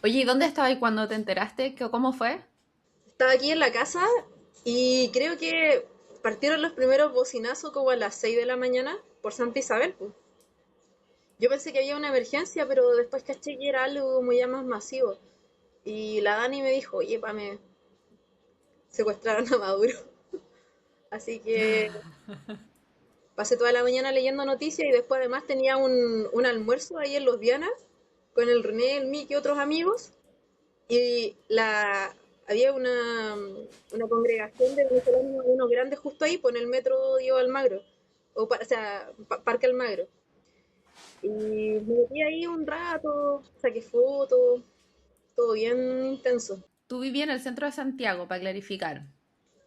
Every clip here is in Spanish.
Oye, ¿y dónde estabas cuando te enteraste? ¿Cómo fue? Estaba aquí en la casa y creo que partieron los primeros bocinazos como a las 6 de la mañana por Santa Isabel, pues. Yo pensé que había una emergencia, pero después caché que era algo muy ya más masivo. Y la Dani me dijo, oye, pa, me secuestraron a Maduro. Así que pasé toda la mañana leyendo noticias y después además tenía un almuerzo ahí en Los Dianas con el René, el Miki y otros amigos. Y había una congregación de venezolanos, unos grandes justo ahí, por el metro Diego Almagro, o sea, Parque Almagro. Y me metí ahí un rato, saqué fotos, todo bien intenso. Tú vivías en el centro de Santiago, para clarificar.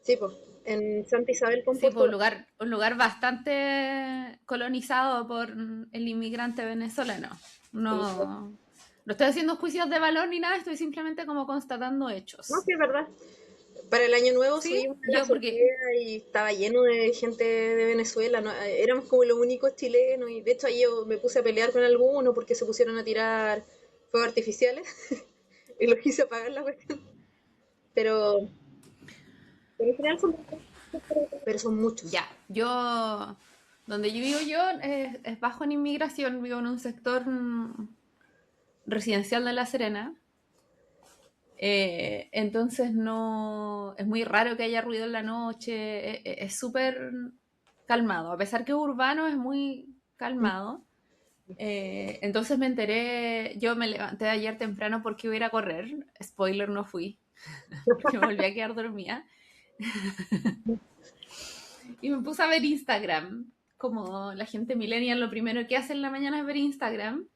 Sí, pues, en Santa Isabel con Sí, pues Portugal. un lugar bastante colonizado por el inmigrante venezolano. Sí, No, no estoy haciendo juicios de valor ni nada, estoy simplemente como constatando no, hechos. sí, es verdad. Para el año nuevo Sí, subimos a la yo porque azotea y estaba lleno de gente de Venezuela, ¿no? Éramos como los únicos chilenos y de hecho ahí yo me puse a pelear con algunos porque se pusieron a tirar fuegos artificiales y los quise apagar la cuestión. Pero, pero en general son bastante, pero son muchos. ya, donde yo vivo yo es bajo en inmigración, vivo en un sector residencial de La Serena. Entonces no, es muy raro que haya ruido en la noche, es súper calmado, a pesar que urbano es muy calmado. Entonces me enteré, yo me levanté ayer temprano porque iba a ir a correr, spoiler, no fui, porque me volví a quedar dormida, y me puse a ver Instagram, como la gente millennial lo primero que hace en la mañana es ver Instagram.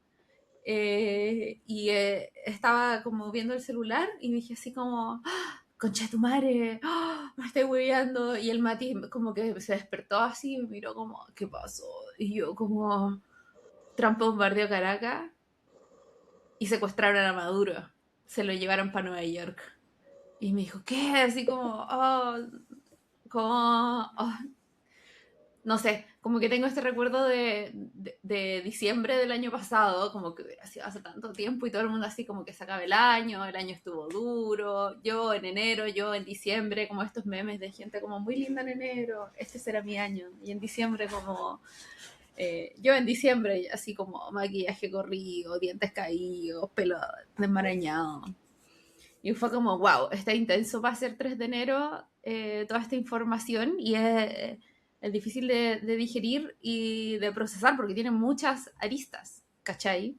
Estaba como viendo el celular y dije así como, ¡ah! Concha de tu madre, ¡ah! Me estoy hueveando. Y el Mati como que se despertó así y me miró como, ¿qué pasó? Y yo como, Trump bombardeó Caracas y secuestraron a Maduro. Se lo llevaron para Nueva York. Y me dijo, ¿qué? Así como, oh, como, oh, no sé, como que tengo este recuerdo de diciembre del año pasado, como que hubiera sido hace tanto tiempo y todo el mundo así como que se acaba el año estuvo duro, yo en enero, yo en diciembre, como estos memes de gente como muy linda en enero, este será mi año, y en diciembre como, yo en diciembre así como maquillaje corrido, dientes caídos, pelo desmarañado. Y fue como, wow, está intenso para ser 3 de enero toda esta información y es difícil de digerir y de procesar porque tiene muchas aristas, ¿cachai?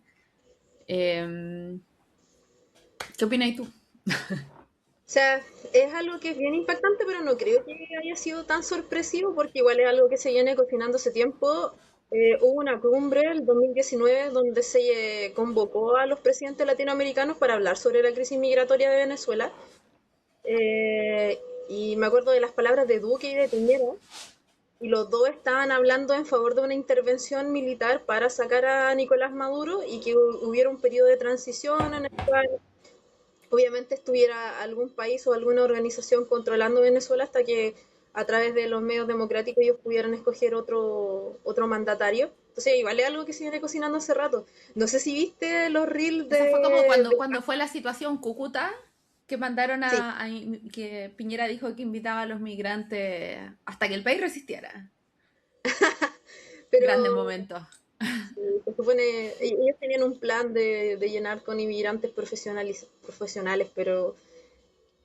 Eh, ¿Qué opinas tú? O sea, es algo que es bien impactante, pero no creo que haya sido tan sorpresivo porque igual es algo que se viene cocinando hace tiempo. Hubo una cumbre el 2019 donde se convocó a los presidentes latinoamericanos para hablar sobre la crisis migratoria de Venezuela. Y me acuerdo de las palabras de Duque y de Piñera, y los dos estaban hablando en favor de una intervención militar para sacar a Nicolás Maduro y que hubiera un periodo de transición en el cual obviamente estuviera algún país o alguna organización controlando Venezuela hasta que a través de los medios democráticos ellos pudieran escoger otro mandatario. Entonces, igual es algo que se viene cocinando hace rato. No sé si viste los reels Esa fue como de cuando fue la situación Cúcuta, que mandaron sí, que Piñera dijo que invitaba a los migrantes hasta que el país resistiera. Grandes pero momentos. sí, se supone, ellos tenían un plan de llenar con inmigrantes profesionales, pero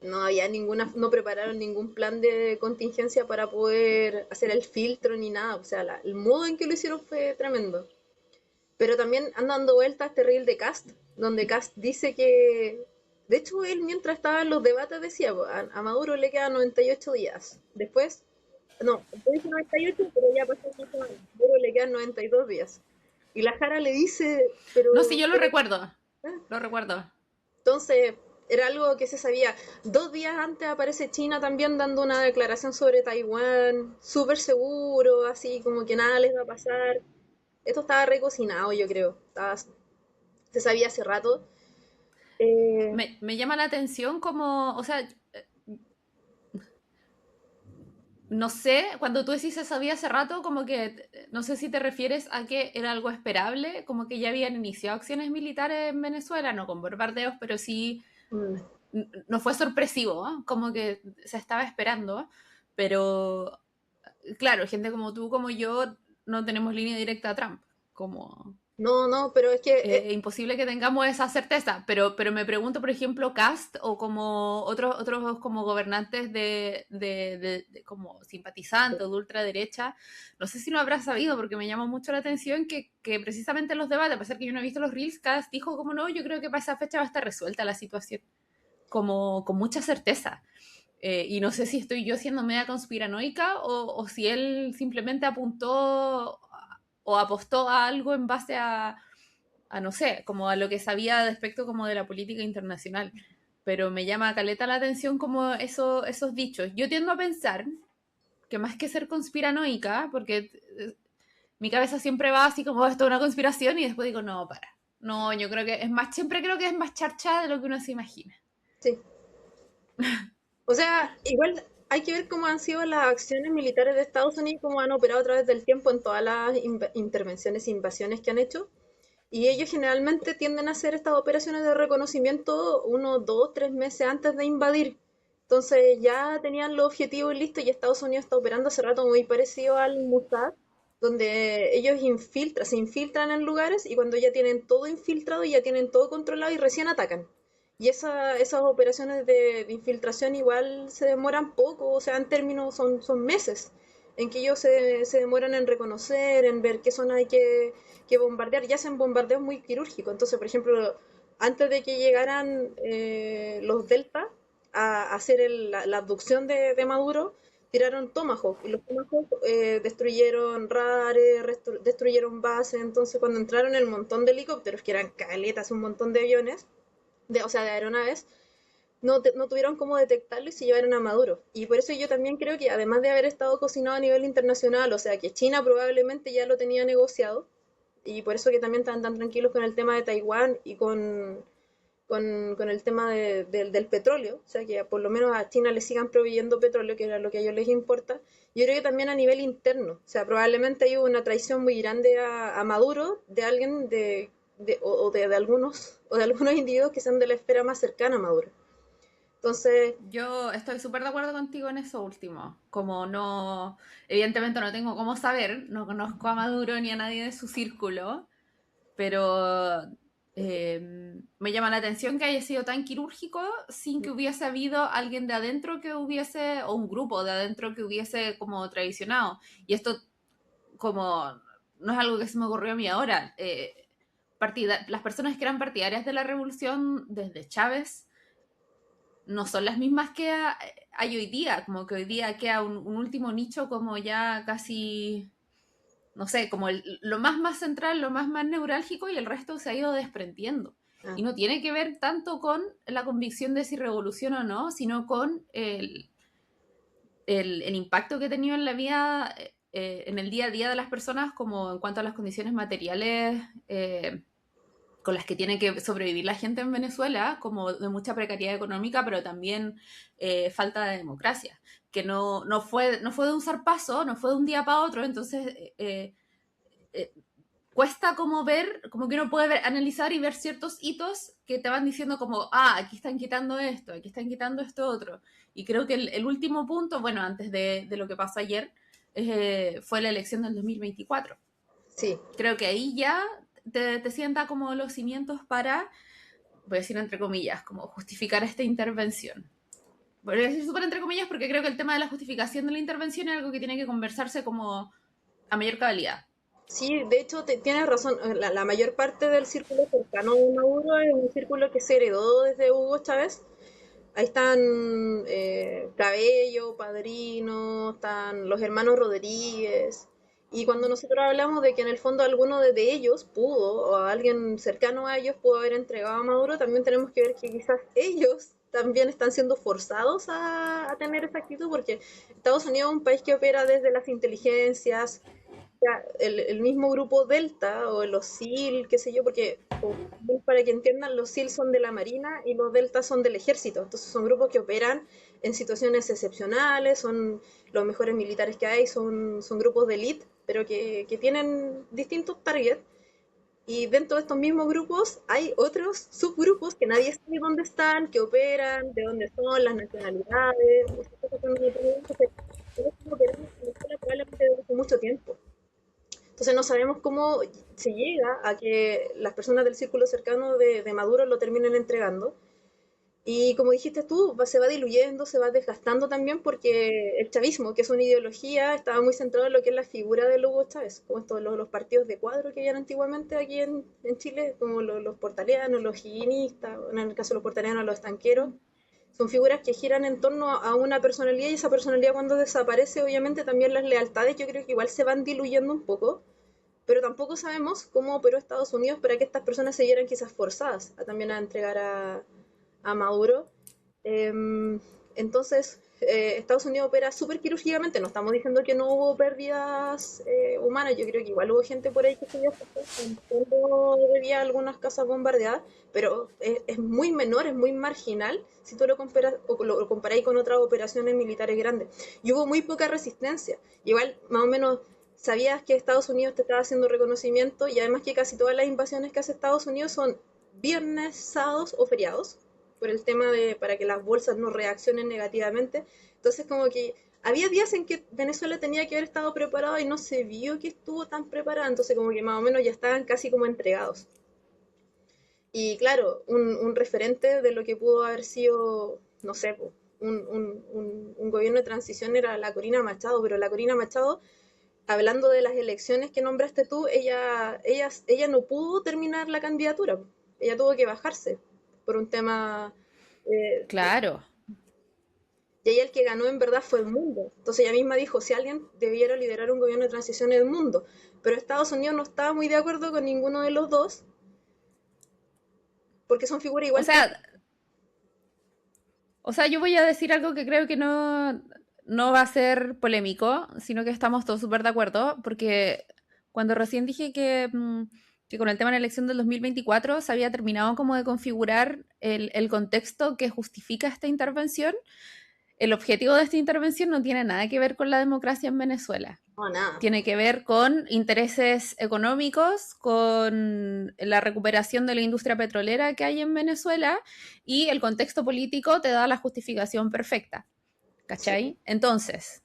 no había ninguna, no prepararon ningún plan de contingencia para poder hacer el filtro ni nada. O sea, el modo en que lo hicieron fue tremendo. Pero también anda dando vueltas este reel de Cast, donde Cast dice que, de hecho, él mientras estaba en los debates decía, "Po, a Maduro le quedan 98 días. Después, no, después dice 98, pero ya pasó una semana. A Maduro le quedan 92 días. Y la Jara le dice, No, sí, yo lo pero, recuerdo. ah, Lo recuerdo. entonces, era algo que se sabía. 2 días antes aparece China también dando una declaración sobre Taiwán, súper seguro, así como que nada les va a pasar. Esto estaba recocinado, yo creo. Se sabía hace rato. Eh, Me llama la atención como, o sea, no sé, cuando tú decís eso había hace rato, como que no sé si te refieres a que era algo esperable, como que ya habían iniciado acciones militares en Venezuela, no con bombardeos, pero sí Mm. no fue sorpresivo, ¿eh? Como que se estaba esperando, pero claro, gente como tú, como yo, no tenemos línea directa a Trump, como No, no, pero es que imposible que tengamos esa certeza, pero me pregunto, por ejemplo, Cast o como otros como gobernantes de como simpatizantes o de ultraderecha, no sé si lo habrás sabido porque me llama mucho la atención que precisamente en los debates, a pesar que yo no he visto los reels, Cast dijo como no, yo creo que para esa fecha va a estar resuelta la situación, como con mucha certeza. Y no sé si estoy yo siendo media conspiranoica o si él simplemente apuntó o apostó a algo en base a no sé, como a lo que sabía respecto como de la política internacional. Pero me llama caleta la atención como esos dichos. Yo tiendo a pensar que más que ser conspiranoica, porque mi cabeza siempre va así como esto es una conspiración y después digo, no, para. No, yo creo que es más, siempre creo que es más charcha de lo que uno se imagina. sí. O sea, igual hay que ver cómo han sido las acciones militares de Estados Unidos, cómo han operado a través del tiempo en todas las intervenciones e invasiones que han hecho. Y ellos generalmente tienden a hacer estas operaciones de reconocimiento 1, 2, 3 meses antes de invadir. Entonces ya tenían los objetivos listos y Estados Unidos está operando hace rato muy parecido al Mossad, donde ellos se infiltran en lugares y cuando ya tienen todo infiltrado, ya tienen todo controlado y recién atacan. Y esas operaciones de infiltración igual se demoran poco, o sea, en términos son meses en que ellos se demoran en reconocer, en ver qué zona hay que bombardear, y hacen bombardeos muy quirúrgicos. Entonces, por ejemplo, antes de que llegaran los Delta a hacer la abducción de Maduro, tiraron Tomahawk, y los Tomahawk destruyeron radares, destruyeron bases. Entonces, cuando entraron el montón de helicópteros, que eran caletas, un montón de aviones, o sea, de aeronaves, no tuvieron cómo detectarlo y se llevaron a Maduro. Y por eso yo también creo que además de haber estado cocinado a nivel internacional, o sea que China probablemente ya lo tenía negociado, y por eso que también estaban tan tranquilos con el tema de Taiwán y con el tema del petróleo, o sea que por lo menos a China le sigan proveyendo petróleo, que era lo que a ellos les importa. Yo creo que también a nivel interno, o sea, probablemente hay una traición muy grande a Maduro de alguien de algunos o de algunos individuos que sean de la esfera más cercana a Maduro. Entonces, Yo estoy súper de acuerdo contigo en eso último. Como no, evidentemente no tengo cómo saber, no conozco a Maduro ni a nadie de su círculo, pero me llama la atención que haya sido tan quirúrgico sin que hubiese habido alguien de adentro que hubiese, o un grupo de adentro que hubiese como traicionado. Y esto como no es algo que se me ocurrió a mí ahora. Las personas que eran partidarias de la revolución desde Chávez no son las mismas que hay hoy día, como que hoy día queda un último nicho como ya casi, no sé, como lo más central, lo más neurálgico y el resto se ha ido desprendiendo. ah, Y no tiene que ver tanto con la convicción de si revolución o no, sino con el impacto que ha tenido en la vida, en el día a día de las personas, como en cuanto a las condiciones materiales con las que tiene que sobrevivir la gente en Venezuela, como de mucha precariedad económica, pero también falta de democracia, que no fue de un zarpazo, no fue de un día para otro, entonces eh, cuesta como ver, como que uno puede analizar y ver ciertos hitos que te van diciendo como, aquí están quitando esto, aquí están quitando esto otro. Y creo que el último punto, bueno, antes de lo que pasó ayer, fue la elección del 2024. sí, Creo que ahí ya te sienta como los cimientos para, voy a decir entre comillas, como justificar esta intervención. Voy a decir súper entre comillas porque creo que el tema de la justificación de la intervención es algo que tiene que conversarse como a mayor cabalidad. sí, de hecho tienes razón. La mayor parte del círculo cercano de Maduro es un círculo que se heredó desde Hugo Chávez. Ahí están Cabello, Padrino, están los hermanos Rodríguez. Y cuando nosotros hablamos de que en el fondo alguno de ellos pudo, o alguien cercano a ellos pudo haber entregado a Maduro, también tenemos que ver que quizás ellos también están siendo forzados a tener esa actitud, porque Estados Unidos es un país que opera desde las inteligencias, ya, el mismo grupo Delta o los SEAL, qué sé yo, porque para que entiendan, los SEAL son de la Marina y los Delta son del Ejército. Entonces son grupos que operan en situaciones excepcionales, son los mejores militares que hay, son grupos de élite, pero que tienen distintos targets. Y dentro de estos mismos grupos hay otros subgrupos que nadie sabe dónde están, que operan, de dónde son, las nacionalidades, esas cosas que no tienen que hacer. Ellos operan en Venezuela probablemente desde hace mucho tiempo. Entonces no sabemos cómo se llega a que las personas del círculo cercano de Maduro lo terminen entregando. Y como dijiste tú, se va diluyendo, se va desgastando también porque el chavismo, que es una ideología, estaba muy centrado en lo que es la figura de Hugo Chávez, como estos los partidos de cuadro que habían antiguamente aquí en Chile, como los portaleanos, los higuinistas, en el caso de los portaleanos, los estanqueros. Son figuras que giran en torno a una personalidad y esa personalidad cuando desaparece, obviamente también las lealtades yo creo que igual se van diluyendo un poco, pero tampoco sabemos cómo operó Estados Unidos para que estas personas se vieran quizás forzadas a también a entregar a Maduro. Entonces, Estados Unidos opera súper quirúrgicamente, no estamos diciendo que no hubo pérdidas humanas, yo creo que igual hubo gente por ahí que se vio cuando había algunas casas bombardeadas, pero es muy menor, es muy marginal si tú lo comparas o lo comparáis con otras operaciones militares grandes. Y hubo muy poca resistencia. Igual, más o menos, sabías que Estados Unidos te estaba haciendo reconocimiento y además que casi todas las invasiones que hace Estados Unidos son viernes, sábados o feriados por el tema de para que las bolsas no reaccionen negativamente. Entonces, como que había días en que Venezuela tenía que haber estado preparada y no se vio que estuvo tan preparada, entonces como que más o menos ya estaban casi como entregados. Y claro, un referente de lo que pudo haber sido, no sé, un gobierno de transición era la Corina Machado, pero la Corina Machado, hablando de las elecciones que nombraste tú, ella no pudo terminar la candidatura, ella tuvo que bajarse por un tema Claro. y ahí el que ganó en verdad fue el mundo. Entonces ella misma dijo, si alguien debiera liderar un gobierno de transición es el mundo. Pero Estados Unidos no estaba muy de acuerdo con ninguno de los dos, porque son figuras O igual que... sea, yo voy a decir algo que creo que no va a ser polémico, sino que estamos todos súper de acuerdo, porque cuando recién dije que con el tema de la elección del 2024 se había terminado como de configurar el contexto que justifica esta intervención, el objetivo de esta intervención no tiene nada que ver con la democracia en Venezuela. No, nada. Tiene que ver con intereses económicos, con la recuperación de la industria petrolera que hay en Venezuela y el contexto político te da la justificación perfecta. Sí. ¿Cachai? Entonces,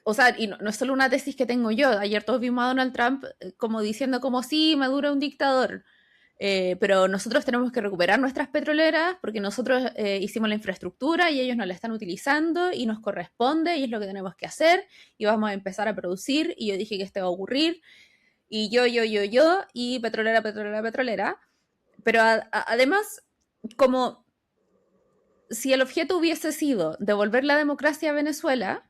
o sea, y no es solo una tesis que tengo yo. Ayer todos vimos a Donald Trump como diciendo como sí, Maduro es un dictador. Pero nosotros tenemos que recuperar nuestras petroleras porque nosotros hicimos la infraestructura y ellos no la están utilizando y nos corresponde y es lo que tenemos que hacer y vamos a empezar a producir y yo dije que esto va a ocurrir y yo y petrolera, petrolera, petrolera. Pero además, como si el objeto hubiese sido devolver la democracia a Venezuela,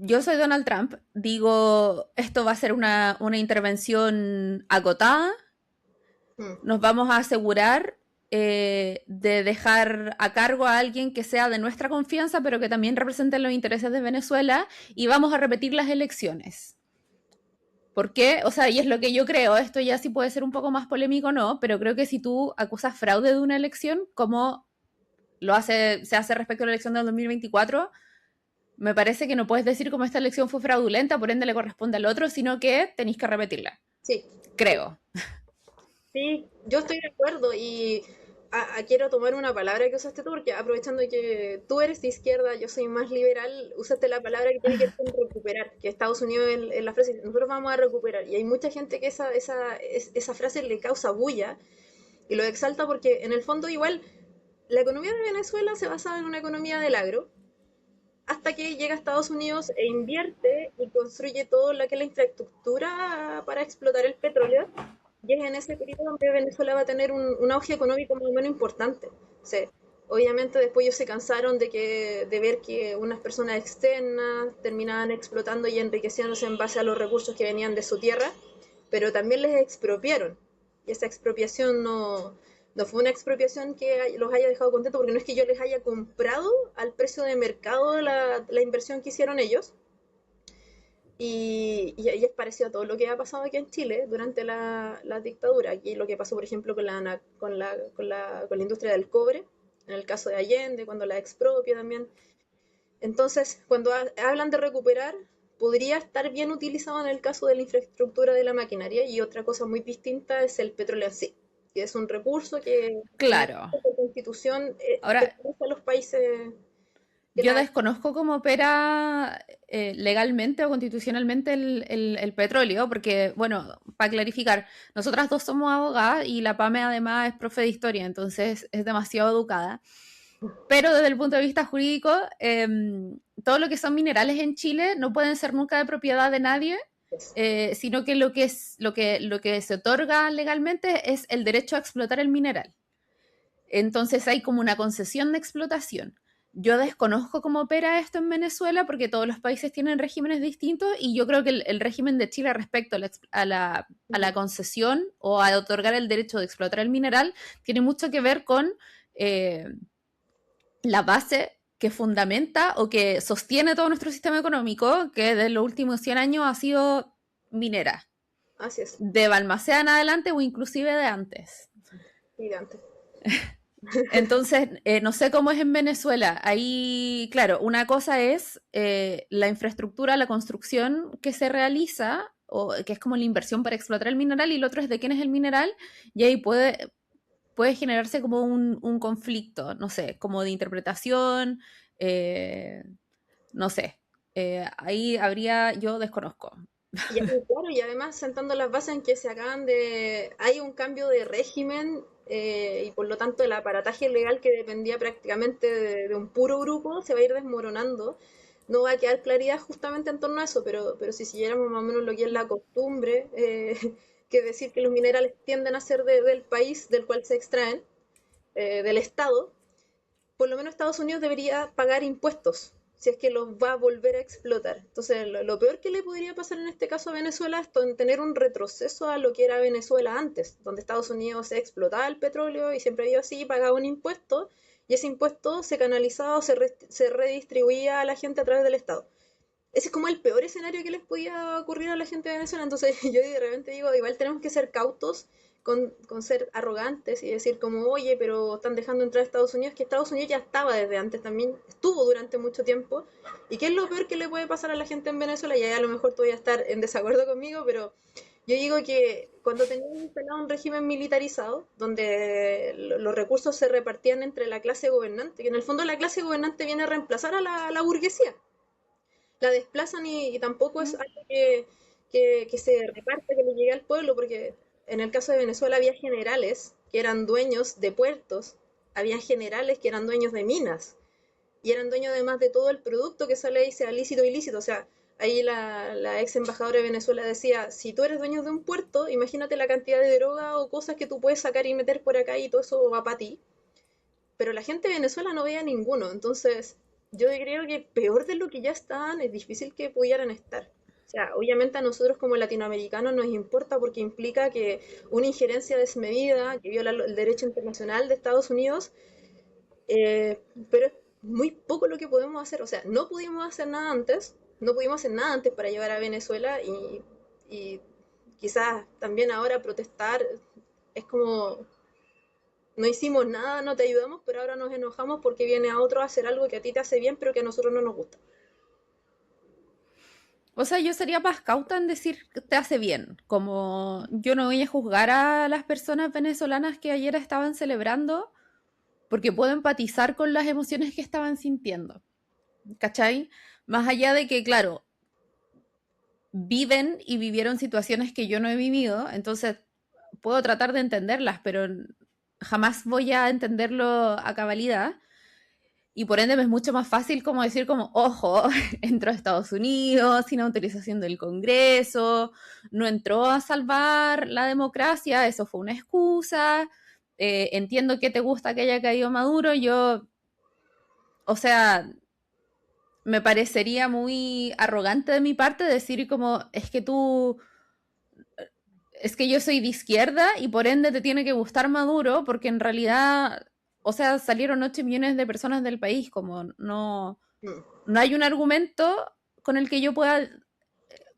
yo soy Donald Trump, digo, esto va a ser una intervención acotada, Mm. nos vamos a asegurar de dejar a cargo a alguien que sea de nuestra confianza, pero que también represente los intereses de Venezuela, y vamos a repetir las elecciones. ¿Por qué? O sea, y es lo que yo creo, esto ya sí puede ser un poco más polémico, ¿no? Pero creo que si tú acusas fraude de una elección, como se hace respecto a la elección del 2024, me parece que no puedes decir como esta elección fue fraudulenta, por ende le corresponde al otro, sino que tenéis que repetirla. Sí, Creo. sí, yo estoy de acuerdo y quiero tomar una palabra que usaste tú, porque aprovechando que tú eres de izquierda, yo soy más liberal, usaste la palabra que tiene que ver con recuperar, que Estados Unidos en la frase, nosotros vamos a recuperar, y hay mucha gente que esa frase le causa bulla y lo exalta porque en el fondo igual la economía de Venezuela se basaba en una economía del agro, hasta que llega a Estados Unidos e invierte y construye todo lo que es la infraestructura para explotar el petróleo. Y es en ese periodo donde Venezuela va a tener un auge económico más o menos importante. O sea, obviamente después ellos se cansaron de ver que unas personas externas terminaban explotando y enriqueciéndose en base a los recursos que venían de su tierra, pero también les expropiaron. Y esa expropiación no fue una expropiación que los haya dejado contentos, porque no es que yo les haya comprado al precio de mercado la inversión que hicieron ellos, y es parecido a todo lo que ha pasado aquí en Chile durante la dictadura. Aquí lo que pasó, por ejemplo, con la industria del cobre, en el caso de Allende, cuando la expropia también. Entonces, cuando hablan de recuperar, podría estar bien utilizado en el caso de la infraestructura de la maquinaria, y otra cosa muy distinta es el petróleo en sí, que es un recurso que en el Claro. caso de la Constitución Ahora, pertenece a los países que yo la... desconozco cómo opera legalmente o constitucionalmente el petróleo, porque, bueno, para clarificar, nosotras dos somos abogadas y la PAME además es profe de historia, entonces es demasiado educada. Pero desde el punto de vista jurídico, todo lo que son minerales en Chile no pueden ser nunca de propiedad de nadie, sino que lo que se otorga legalmente es el derecho a explotar el mineral. Entonces hay como una concesión de explotación. Yo desconozco cómo opera esto en Venezuela porque todos los países tienen regímenes distintos y yo creo que el régimen de Chile respecto a la concesión o a otorgar el derecho de explotar el mineral tiene mucho que ver con eh, la base que fundamenta o que sostiene todo nuestro sistema económico, que de los últimos 100 años ha sido minera, Así es, de Balmaceda en adelante o inclusive de antes. gigante. Entonces, no sé cómo es en Venezuela. Ahí, claro, una cosa es la infraestructura, la construcción que se realiza, o que es como la inversión para explotar el mineral, y lo otro es de quién es el mineral, y ahí puede generarse como un conflicto, no sé, como de interpretación, eh, no sé. Ahí habría, yo desconozco. Claro, y además sentando las bases en que se acaban de... Hay un cambio de régimen, y por lo tanto el aparataje legal que dependía prácticamente de un puro grupo se va a ir desmoronando. No va a quedar claridad justamente en torno a eso, pero si siguiéramos más o menos lo que es la costumbre, que decir que los minerales tienden a ser del país del cual se extraen, del Estado, por lo menos Estados Unidos debería pagar impuestos si es que los va a volver a explotar. Entonces, lo peor que le podría pasar en este caso a Venezuela es tener un retroceso a lo que era Venezuela antes, donde Estados Unidos explotaba el petróleo y siempre había así, pagaba un impuesto, y ese impuesto se canalizaba o se redistribuía a la gente a través del Estado. Ese es como el peor escenario que les podía ocurrir a la gente de Venezuela. Entonces yo de repente digo, igual tenemos que ser cautos con ser arrogantes y decir como, oye, pero están dejando entrar a Estados Unidos, que Estados Unidos ya estaba desde antes también, estuvo durante mucho tiempo. ¿Y qué es lo peor que le puede pasar a la gente en Venezuela? Y ahí a lo mejor tú vas a estar en desacuerdo conmigo, pero yo digo que cuando teníamos instalado un régimen militarizado, donde los recursos se repartían entre la clase gobernante, que en el fondo la clase gobernante viene a reemplazar a la burguesía, la desplazan y tampoco es algo que se reparte, que le llegue al pueblo, porque en el caso de Venezuela había generales que eran dueños de puertos, había generales que eran dueños de minas, y eran dueños además de todo el producto que sale ahí, sea lícito o ilícito. O sea, ahí la ex embajadora de Venezuela decía, si tú eres dueño de un puerto, imagínate la cantidad de droga o cosas que tú puedes sacar y meter por acá y todo eso va para ti. Pero la gente de Venezuela no veía ninguno. Entonces, yo creo que peor de lo que ya estaban, es difícil que pudieran estar. O sea, obviamente a nosotros como latinoamericanos nos importa porque implica que una injerencia desmedida que viola el derecho internacional de Estados Unidos, eh, pero es muy poco lo que podemos hacer. O sea, no pudimos hacer nada antes, no pudimos hacer nada antes para llevar a Venezuela, y quizás también ahora protestar es como no hicimos nada, no te ayudamos, pero ahora nos enojamos porque viene a otro a hacer algo que a ti te hace bien, pero que a nosotros no nos gusta. O sea, yo sería más cauta en decir que te hace bien, como yo no voy a juzgar a las personas venezolanas que ayer estaban celebrando porque puedo empatizar con las emociones que estaban sintiendo, ¿cachai? Más allá de que, claro, viven y vivieron situaciones que yo no he vivido, entonces puedo tratar de entenderlas, pero jamás voy a entenderlo a cabalidad. Y por ende me es mucho más fácil como decir como, ojo, entró a Estados Unidos sin autorización del Congreso, no entró a salvar la democracia, eso fue una excusa, entiendo que te gusta que haya caído Maduro, yo, o sea, me parecería muy arrogante de mi parte decir como, es que yo soy de izquierda y por ende te tiene que gustar Maduro, porque en realidad, o sea, salieron 8 millones de personas del país, como no, Mm. no hay un argumento con el que yo pueda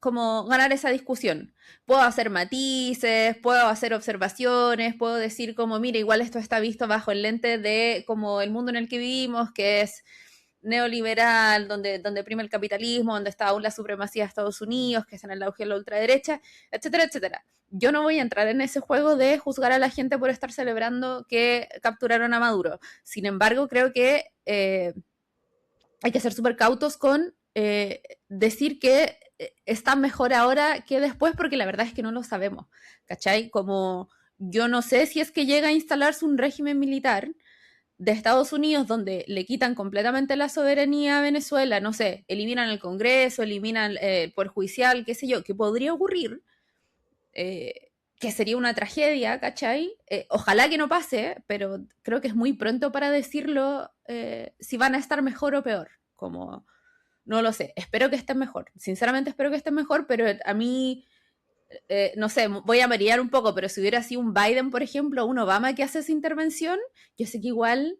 como ganar esa discusión. Puedo hacer matices, puedo hacer observaciones, puedo decir como, mira, igual esto está visto bajo el lente de como el mundo en el que vivimos, que es neoliberal, donde prima el capitalismo, donde está aún la supremacía de Estados Unidos, que está en el auge de la ultraderecha, etcétera, etcétera. Yo no voy a entrar en ese juego de juzgar a la gente por estar celebrando que capturaron a Maduro. Sin embargo, creo que hay que ser súper cautos con decir que está mejor ahora que después, porque la verdad es que no lo sabemos, ¿cachai? Como yo no sé si es que llega a instalarse un régimen militar de Estados Unidos donde le quitan completamente la soberanía a Venezuela, no sé, eliminan el Congreso, eliminan el Poder Judicial, qué sé yo, que podría ocurrir, que sería una tragedia, ¿cachai? Ojalá que no pase, pero creo que es muy pronto para decirlo si van a estar mejor o peor, como no lo sé, espero que estén mejor, sinceramente espero que estén mejor, pero a mí, no sé, voy a marear un poco, pero si hubiera sido un Biden, por ejemplo, un Obama que hace esa intervención, yo sé que igual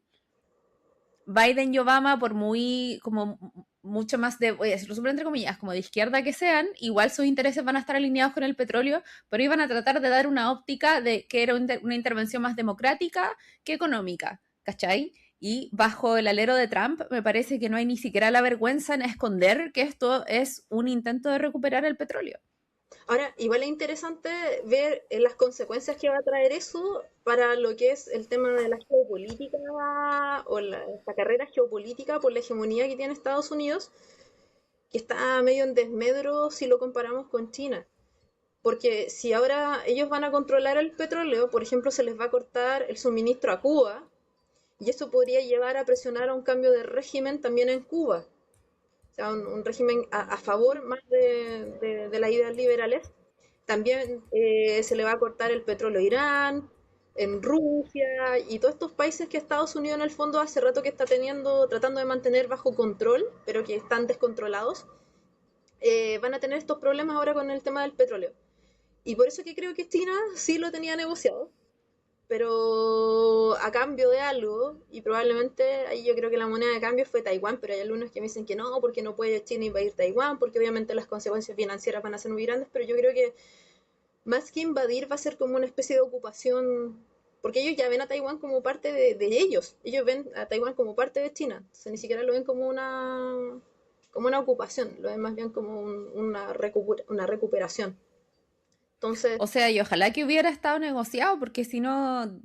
Biden y Obama, por muy, como mucho más de, voy a decirlo súper entre comillas, como de izquierda que sean, igual sus intereses van a estar alineados con el petróleo, pero iban a tratar de dar una óptica de que era una intervención más democrática que económica, ¿cachai? Y bajo el alero de Trump, me parece que no hay ni siquiera la vergüenza en esconder que esto es un intento de recuperar el petróleo. Ahora, igual es interesante ver las consecuencias que va a traer eso para lo que es el tema de la geopolítica o esta carrera geopolítica por la hegemonía que tiene Estados Unidos, que está medio en desmedro si lo comparamos con China. Porque si ahora ellos van a controlar el petróleo, por ejemplo, se les va a cortar el suministro a Cuba, y eso podría llevar a presionar a un cambio de régimen también en Cuba. O sea, un régimen a favor más de las ideas liberales. También se le va a cortar el petróleo a Irán, en Rusia y todos estos países que Estados Unidos en el fondo hace rato que está tratando de mantener bajo control, pero que están descontrolados, van a tener estos problemas ahora con el tema del petróleo. Y por eso que creo que China sí lo tenía negociado, pero a cambio de algo, y probablemente ahí yo creo que la moneda de cambio fue Taiwán, pero hay algunos que me dicen que no, porque no puede China invadir Taiwán, porque obviamente las consecuencias financieras van a ser muy grandes, pero yo creo que más que invadir va a ser como una especie de ocupación, porque ellos ya ven a Taiwán como parte de ellos ven a Taiwán como parte de China, entonces ni siquiera lo ven como una ocupación, lo ven más bien como una recuperación. Entonces, O sea, y ojalá que hubiera estado negociado, porque si no,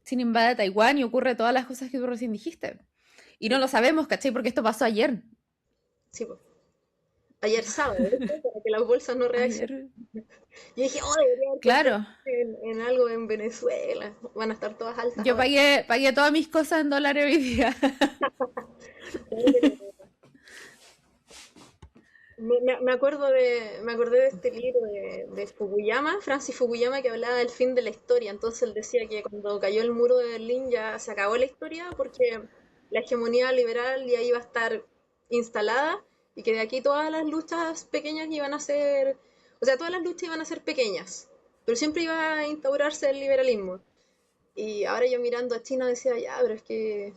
sin invade Taiwán y ocurre todas las cosas que tú recién dijiste. Y no sí, lo sabemos, ¿cachai? Porque esto pasó ayer. sí, pues, ayer sábado, ¿viste? Para que las bolsas no reaccionen. Ayer. Yo dije, oh, debería haber comprado Claro. en algo en Venezuela. Van a estar todas altas Yo ahora. pagué todas mis cosas en dólares hoy día. No, pero me acordé de este libro de Fukuyama, Francis Fukuyama, que hablaba del fin de la historia. Entonces él decía que cuando cayó el muro de Berlín ya se acabó la historia porque la hegemonía liberal ya iba a estar instalada y que de aquí todas las luchas pequeñas iban a ser, o sea, todas las luchas iban a ser pequeñas, pero siempre iba a instaurarse el liberalismo. Y ahora yo mirando a China decía, ya, pero es que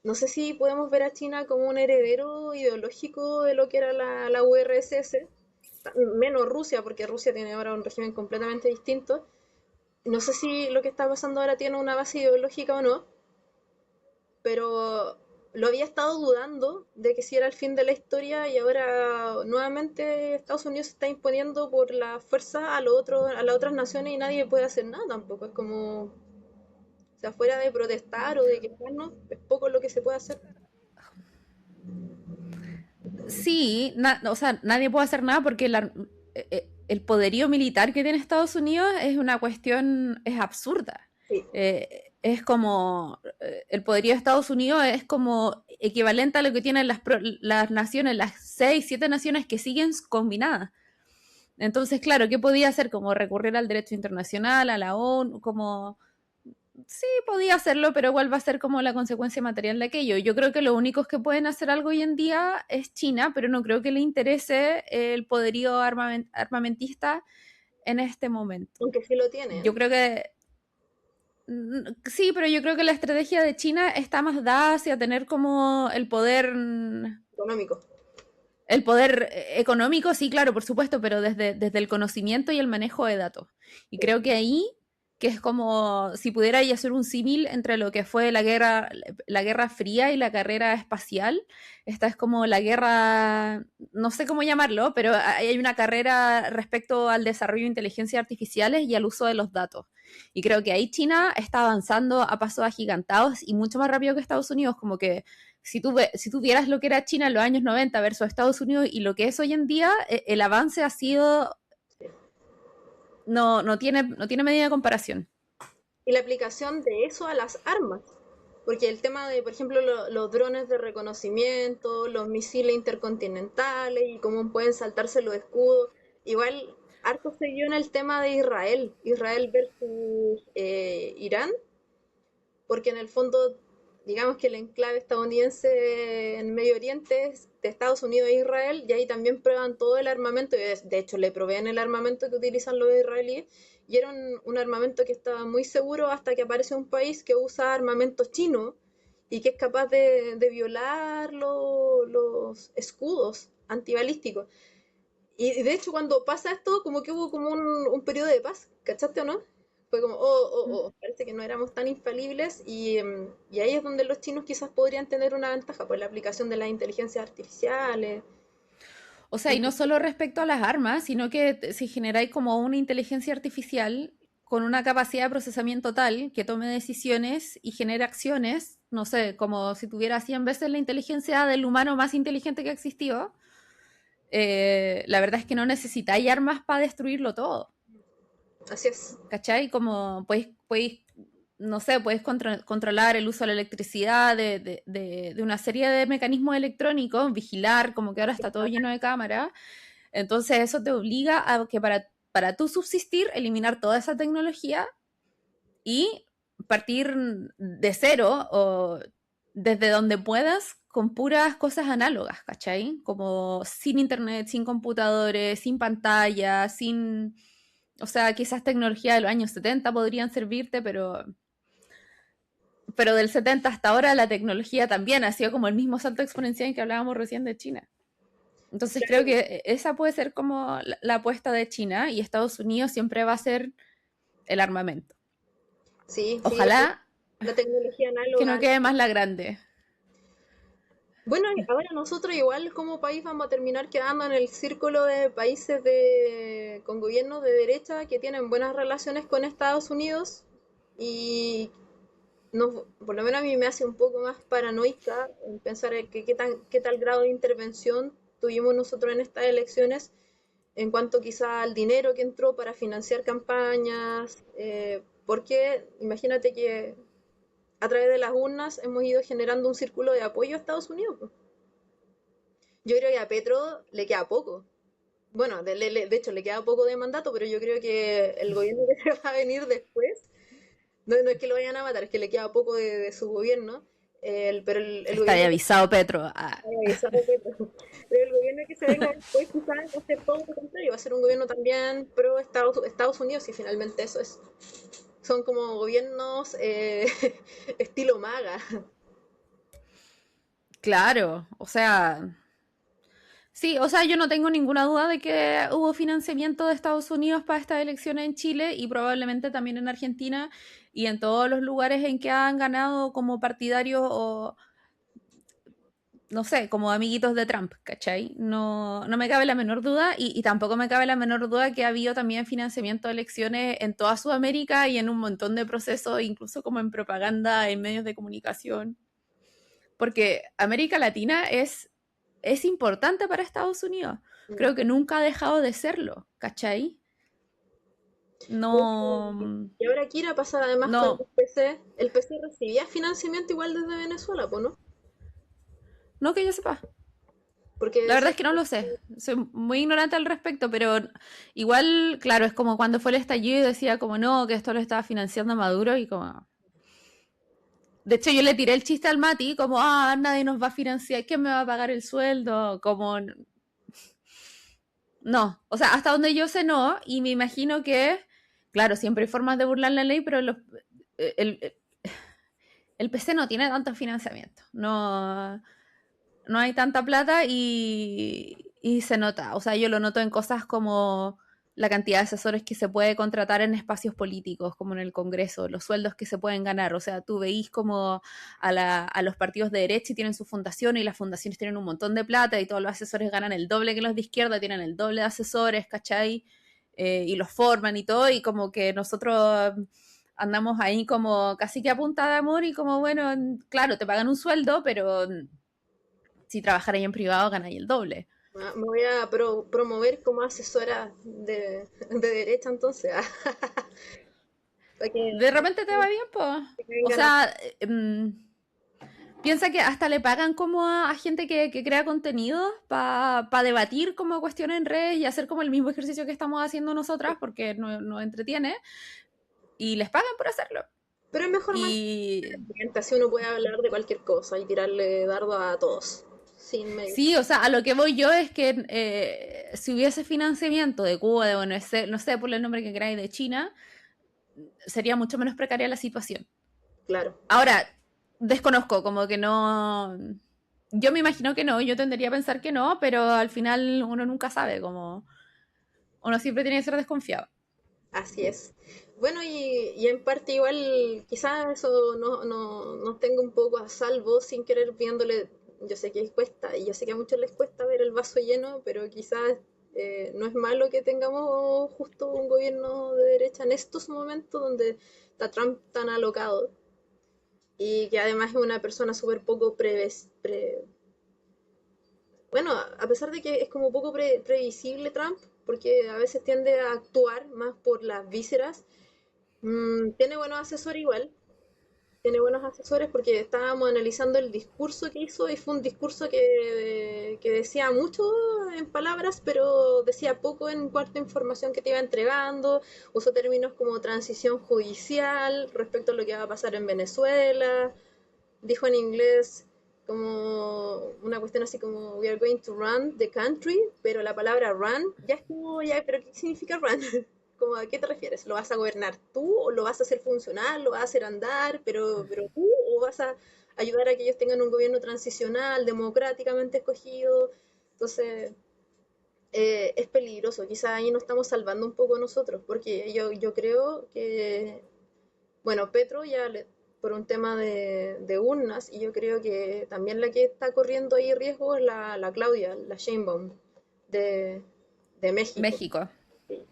no sé si podemos ver a China como un heredero ideológico de lo que era la URSS, menos Rusia, porque Rusia tiene ahora un régimen completamente distinto. No sé si lo que está pasando ahora tiene una base ideológica o no, pero lo había estado dudando de que si era el fin de la historia y ahora nuevamente Estados Unidos se está imponiendo por la fuerza a las otras naciones y nadie puede hacer nada tampoco. Es como, o sea, fuera de protestar o de quejarnos, es poco lo que se puede hacer. Sí, o sea, nadie puede hacer nada porque el poderío militar que tiene Estados Unidos es una cuestión, es absurda. Sí, Es como, el poderío de Estados Unidos es como equivalente a lo que tienen las naciones, las 6, 7 naciones que siguen combinadas. Entonces, claro, ¿qué podía hacer? Como recurrir al derecho internacional, a la ONU, como sí, podía hacerlo, pero igual va a ser como la consecuencia material de aquello. Yo creo que los únicos que pueden hacer algo hoy en día es China, pero no creo que le interese el poderío armamentista en este momento. aunque sí lo tiene, ¿eh? Yo creo que sí, pero yo creo que la estrategia de China está más dada hacia tener como el poder Económico. El poder económico, sí, claro, por supuesto, pero desde el conocimiento y el manejo de datos. Y Sí. creo que ahí, que es como si pudiera ya hacer un símil entre lo que fue la Guerra Fría y la carrera espacial, esta es como la guerra, no sé cómo llamarlo, pero hay una carrera respecto al desarrollo de inteligencias artificiales y al uso de los datos. Y creo que ahí China está avanzando a pasos agigantados y mucho más rápido que Estados Unidos, como que si tú vieras lo que era China en los años 90 versus Estados Unidos y lo que es hoy en día, el avance ha sido, no tiene medida de comparación. Y la aplicación de eso a las armas. Porque el tema de, por ejemplo, los drones de reconocimiento, los misiles intercontinentales y cómo pueden saltarse los escudos. Igual, harto se vio en el tema de Israel, Israel versus Irán, porque en el fondo, digamos que el enclave estadounidense en Medio Oriente es de Estados Unidos e Israel, y ahí también prueban todo el armamento, y de hecho le proveen el armamento que utilizan los israelíes, y era un armamento que estaba muy seguro hasta que aparece un país que usa armamento chino y que es capaz de violar los escudos antibalísticos. Y de hecho cuando pasa esto, como que hubo como un periodo de paz, ¿cachaste o no? Fue como, parece que no éramos tan infalibles y ahí es donde los chinos quizás podrían tener una ventaja por la aplicación de las inteligencias artificiales. O sea, y no solo respecto a las armas, sino que si generáis como una inteligencia artificial con una capacidad de procesamiento tal que tome decisiones y genere acciones, no sé, como si tuviera 100 veces la inteligencia del humano más inteligente que existió, la verdad es que no necesitáis armas para destruirlo todo. Así es. ¿Cachai? Como podéis no sé, puedes controlar el uso de la electricidad, de una serie de mecanismos electrónicos, vigilar, como que ahora está todo lleno de cámaras. Entonces eso te obliga a que para tú subsistir, eliminar toda esa tecnología y partir de cero o desde donde puedas con puras cosas análogas, ¿cachai? Como sin internet, sin computadores, sin pantalla, sin... O sea, quizás tecnología de los años 70 podrían servirte, pero del 70 hasta ahora la tecnología también ha sido como el mismo salto exponencial que hablábamos recién de China. Entonces creo Claro. que esa puede ser como la apuesta de China y Estados Unidos siempre va a ser el armamento. Sí, sí, Ojalá la tecnología que no análoga. quede más la grande. Bueno, ahora nosotros igual como país vamos a terminar quedando en el círculo de países con gobiernos de derecha que tienen buenas relaciones con Estados Unidos y por lo menos a mí me hace un poco más paranoica en pensar en qué tal grado de intervención tuvimos nosotros en estas elecciones en cuanto quizá al dinero que entró para financiar campañas, porque imagínate que a través de las urnas hemos ido generando un círculo de apoyo a Estados Unidos, pues. Yo creo que a Petro le queda poco. Bueno, de hecho le queda poco de mandato, pero yo creo que el gobierno que se va a venir después, no es que lo vayan a matar, es que le queda poco de su gobierno, pero el Está ahí gobierno que avisado Petro. Ah. pero el gobierno que se venga después quizás va a ser todo lo contrario, va a ser un gobierno también pro Estados Unidos y finalmente eso es. Son como gobiernos estilo maga. Claro, o sea, sí, o sea, yo no tengo ninguna duda de que hubo financiamiento de Estados Unidos para estas elecciones en Chile y probablemente también en Argentina y en todos los lugares en que han ganado como partidarios o, no sé, como amiguitos de Trump, ¿cachai? No me cabe la menor duda y tampoco me cabe la menor duda que ha habido también financiamiento de elecciones en toda Sudamérica y en un montón de procesos, incluso como en propaganda, en medios de comunicación, porque América Latina es importante para Estados Unidos. Creo que nunca ha dejado de serlo, ¿cachai? De hecho, No, y ahora Kira pasa además con no, el PC. El PC recibía financiamiento igual desde Venezuela, pues, ¿no? no que yo sepa. Porque La verdad decía es que no lo sé. Soy muy ignorante al respecto, pero igual, claro, es como cuando fue el estallido y decía como no, que esto lo estaba financiando Maduro y como... De hecho, yo le tiré el chiste al Mati, como, ah, nadie nos va a financiar, ¿quién me va a pagar el sueldo? Como, no. O sea, hasta donde yo sé, no. Y me imagino que, claro, siempre hay formas de burlar la ley, pero el PC no tiene tanto financiamiento. No, no hay tanta plata y se nota. O sea, yo lo noto en cosas como la cantidad de asesores que se puede contratar en espacios políticos, como en el Congreso, los sueldos que se pueden ganar. O sea, tú veís como a los partidos de derecha y tienen su fundación y las fundaciones tienen un montón de plata y todos los asesores ganan el doble que los de izquierda, tienen el doble de asesores, ¿cachai? Y los forman y todo, y como que nosotros andamos ahí como casi que a punta de amor y como, bueno, claro, te pagan un sueldo, pero si trabajarais en privado ganáis el doble. Me voy a promover como asesora de derecha entonces, para De que repente te va bien, pues. O vengan a... sea, piensa que hasta le pagan como a gente que crea contenido para debatir como cuestiones en redes y hacer como el mismo ejercicio que estamos haciendo nosotras porque nos entretiene y les pagan por hacerlo. Pero es mejor Y mantener, así uno puede hablar de cualquier cosa y tirarle dardo a todos, sin medir. sí, o sea, a lo que voy yo es que si hubiese financiamiento de Cuba, de bueno, no sé por el nombre que queráis, de China, sería mucho menos precaria la situación. Claro, Ahora, desconozco, como que no. Yo me imagino que no, yo tendería a pensar que no, pero al final uno nunca sabe, como uno siempre tiene que ser desconfiado. así es. Bueno, y en parte igual quizás eso nos tenga un poco a salvo sin querer viéndole, yo sé que cuesta, y yo sé que a muchos les cuesta ver el vaso lleno, pero quizás no es malo que tengamos justo un gobierno de derecha en estos momentos donde está Trump tan alocado y que además es una persona súper poco bueno, a pesar de que es como poco previsible Trump, porque a veces tiende a actuar más por las vísceras, tiene buenos asesores igual, tiene buenos asesores porque estábamos analizando el discurso que hizo y fue un discurso que decía mucho en palabras, pero decía poco en cuanto a información que te iba entregando, usó términos como transición judicial respecto a lo que va a pasar en Venezuela, dijo en inglés como una cuestión así como we are going to run the country, pero la palabra run ya es como, ya, pero ¿qué significa run? Como, ¿a qué te refieres? ¿Lo vas a gobernar tú o lo vas a hacer funcional, lo vas a hacer andar, pero tú o vas a ayudar a que ellos tengan un gobierno transicional, democráticamente escogido? Entonces, es peligroso, quizás ahí nos estamos salvando un poco nosotros, porque yo creo que bueno, Petro ya por un tema de urnas, y yo creo que también la que está corriendo ahí riesgo es la Claudia, la Sheinbaum de, de México. México. Sí.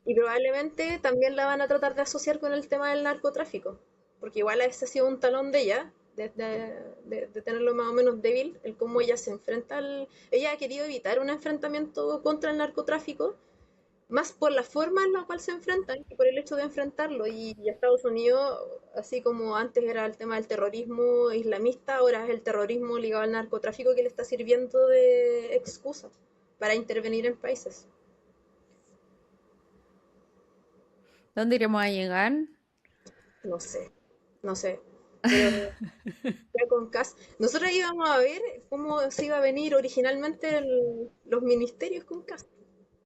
Y probablemente también la van a tratar de asociar con el tema del narcotráfico, porque igual ese ha sido un talón de ella, de tenerlo más o menos débil, el cómo ella se enfrenta al... Ella ha querido evitar un enfrentamiento contra el narcotráfico, más por la forma en la cual se enfrentan que por el hecho de enfrentarlo. Y Estados Unidos, así como antes era el tema del terrorismo islamista, ahora es el terrorismo ligado al narcotráfico que le está sirviendo de excusa para intervenir en países. ¿Dónde iremos a llegar? No sé, no sé. Pero ya con CAS, nosotros íbamos a ver cómo se iba a venir originalmente los ministerios con CAS.